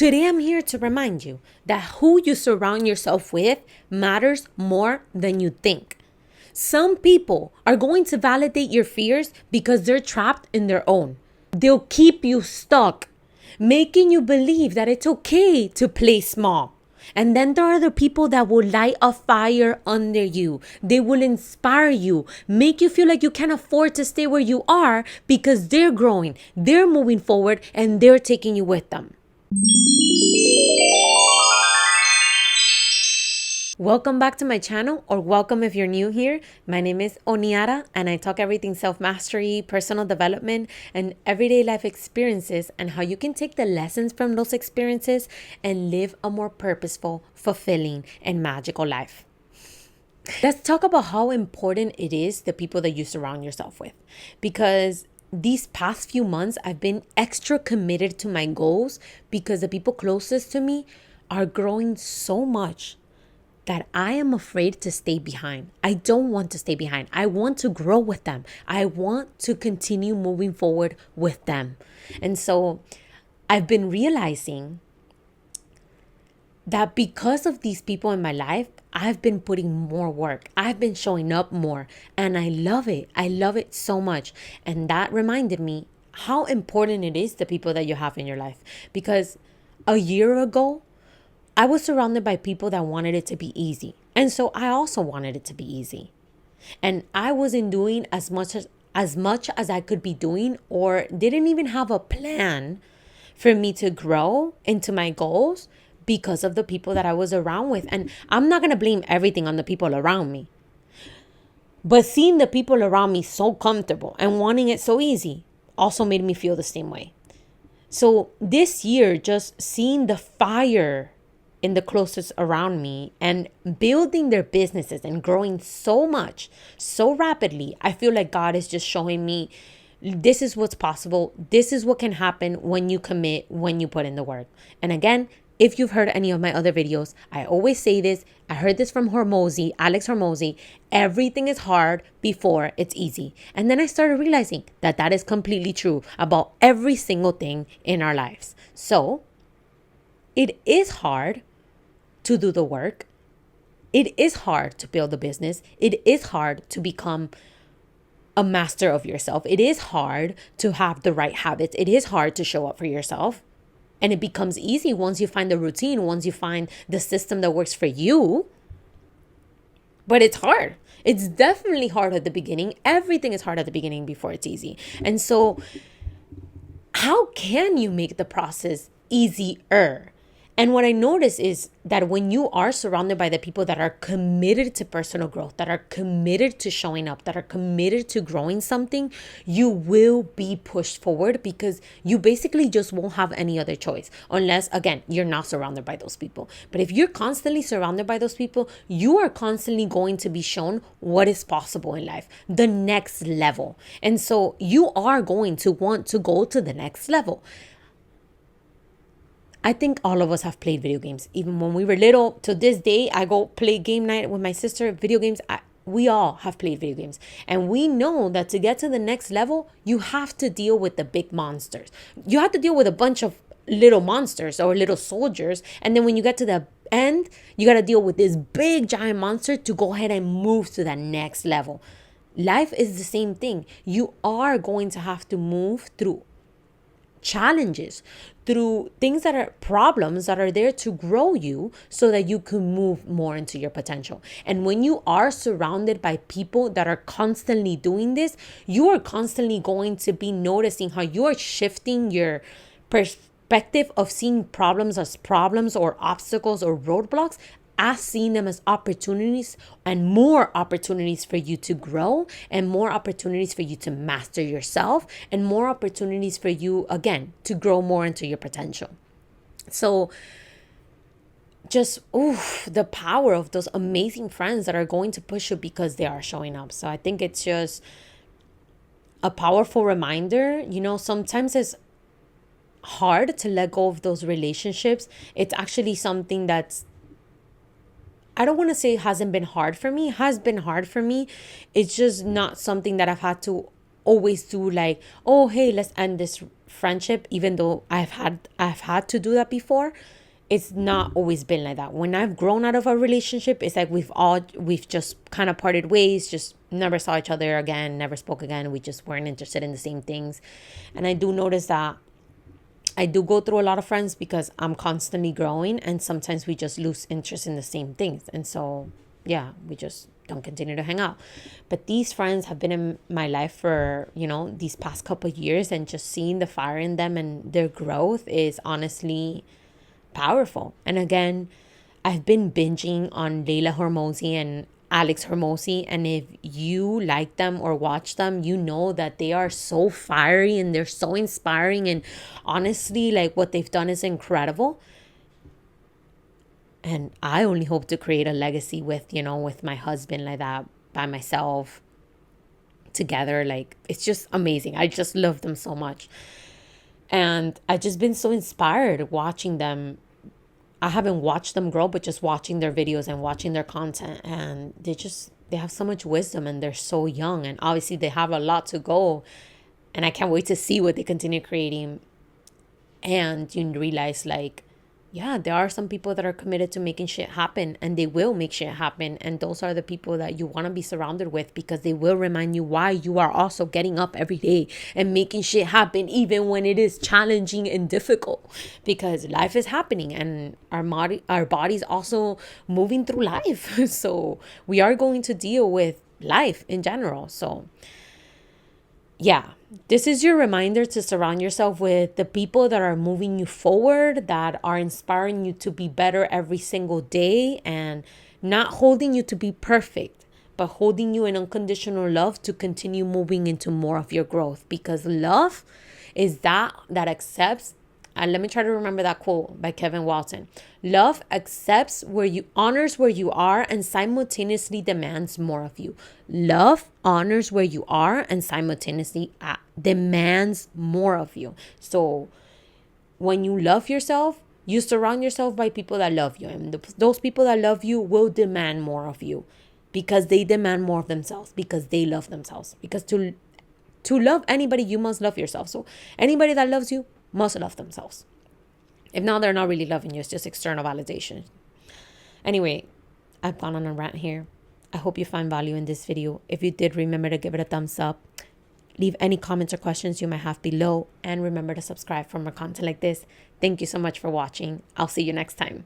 Today I'm here to remind you that who you surround yourself with matters more than you think. Some people are going to validate your fears because they're trapped in their own. They'll keep you stuck, making you believe that it's okay to play small. And then there are the people that will light a fire under you. They will inspire you, make you feel like you can't afford to stay where you are because they're growing, they're moving forward, and they're taking you with them. Welcome back to my channel, or welcome if you're new here. My name is Oniara and I talk everything self-mastery, personal development, and everyday life experiences, and how you can take the lessons from those experiences and live a more purposeful, fulfilling, and magical life. Let's talk about how important it is the people that you surround yourself with, because these past few months I've been extra committed to my goals because the people closest to me are growing so much that I am afraid to stay behind. I don't want to stay behind. I want to grow with them. I want to continue moving forward with them. And so I've been realizing that because of these people in my life, I've been putting more work. I've been showing up more, and I love it. I love it so much. And that reminded me how important it is, the people that you have in your life. Because a year ago, I was surrounded by people that wanted it to be easy. And so I also wanted it to be easy. And I wasn't doing as much as I could be doing, or didn't even have a plan for me to grow into my goals because of the people that I was around with. And I'm not going to blame everything on the people around me. But seeing the people around me so comfortable and wanting it so easy also made me feel the same way. So this year, just seeing the fire in the closest around me and building their businesses and growing so much, so rapidly, I feel like God is just showing me this is what's possible. This is what can happen when you commit, when you put in the work. And again, if you've heard any of my other videos, I always say this. I heard this from Hormozi, Alex Hormozi. Everything is hard before it's easy. And then I started realizing that that is completely true about every single thing in our lives. So it is hard to do the work. It is hard to build a business. It is hard to become a master of yourself. It is hard to have the right habits. It is hard to show up for yourself. And it becomes easy once you find the routine, once you find the system that works for you. But it's hard. It's definitely hard at the beginning. Everything is hard at the beginning before it's easy. And so how can you make the process easier? And what I notice is that when you are surrounded by the people that are committed to personal growth, that are committed to showing up, that are committed to growing something, you will be pushed forward because you basically just won't have any other choice unless, again, you're not surrounded by those people. But if you're constantly surrounded by those people, you are constantly going to be shown what is possible in life, the next level. And so you are going to want to go to the next level. I think all of us have played video games. Even when we were little, to this day, I go play game night with my sister, video games. We all have played video games. And we know that to get to the next level, you have to deal with the big monsters. You have to deal with a bunch of little monsters or little soldiers. And then when you get to the end, you got to deal with this big giant monster to go ahead and move to the next level. Life is the same thing. You are going to have to move through challenges, through things that are problems that are there to grow you so that you can move more into your potential. And when you are surrounded by people that are constantly doing this, you are constantly going to be noticing how you are shifting your perspective of seeing problems as problems or obstacles or roadblocks, as seeing them as opportunities, and more opportunities for you to grow, and more opportunities for you to master yourself, and more opportunities for you, again, to grow more into your potential. So just, the power of those amazing friends that are going to push you because they are showing up. So I think it's just a powerful reminder. Sometimes it's hard to let go of those relationships. It's actually something that's, I don't want to say it hasn't been hard for me. It has been hard for me. It's just not something that I've had to always do like, oh hey, let's end this friendship, even though I've had to do that before. It's not always been like that. When I've grown out of a relationship, it's like we've just kind of parted ways, just never saw each other again, never spoke again. We just weren't interested in the same things. And I do notice that I do go through a lot of friends because I'm constantly growing, and sometimes we just lose interest in the same things. And so, yeah, we just don't continue to hang out. But these friends have been in my life for, these past couple of years, and just seeing the fire in them and their growth is honestly powerful. And again, I've been binging on Layla Hormozi and Alex Hormozi, and if you like them or watch them, you know that they are so fiery and they're so inspiring, and honestly, like, what they've done is incredible. And I only hope to create a legacy with my husband, like that, by myself, together. Like, it's just amazing. I just love them so much. And I just been so inspired watching them. I haven't watched them grow, but just watching their videos and watching their content. And they have so much wisdom, and they're so young. And obviously they have a lot to go. And I can't wait to see what they continue creating. And you realize, like, yeah, there are some people that are committed to making shit happen, and they will make shit happen. And those are the people that you want to be surrounded with, because they will remind you why you are also getting up every day and making shit happen, even when it is challenging and difficult, because life is happening and our body's also moving through life. So we are going to deal with life in general. So yeah, this is your reminder to surround yourself with the people that are moving you forward, that are inspiring you to be better every single day, and not holding you to be perfect, but holding you in unconditional love to continue moving into more of your growth. Because love is that accepts. And let me try to remember that quote by Kevin Walton. Love accepts honors where you are, and simultaneously demands more of you. Love honors where you are and simultaneously demands more of you. So when you love yourself, you surround yourself by people that love you. And those people that love you will demand more of you, because they demand more of themselves, because they love themselves. Because to love anybody, you must love yourself. So anybody that loves you must love themselves. If not, they're not really loving you. It's just external validation. Anyway, I've gone on a rant here. I hope you find value in this video. If you did, remember to give it a thumbs up. Leave any comments or questions you might have below. And remember to subscribe for more content like this. Thank you so much for watching. I'll see you next time.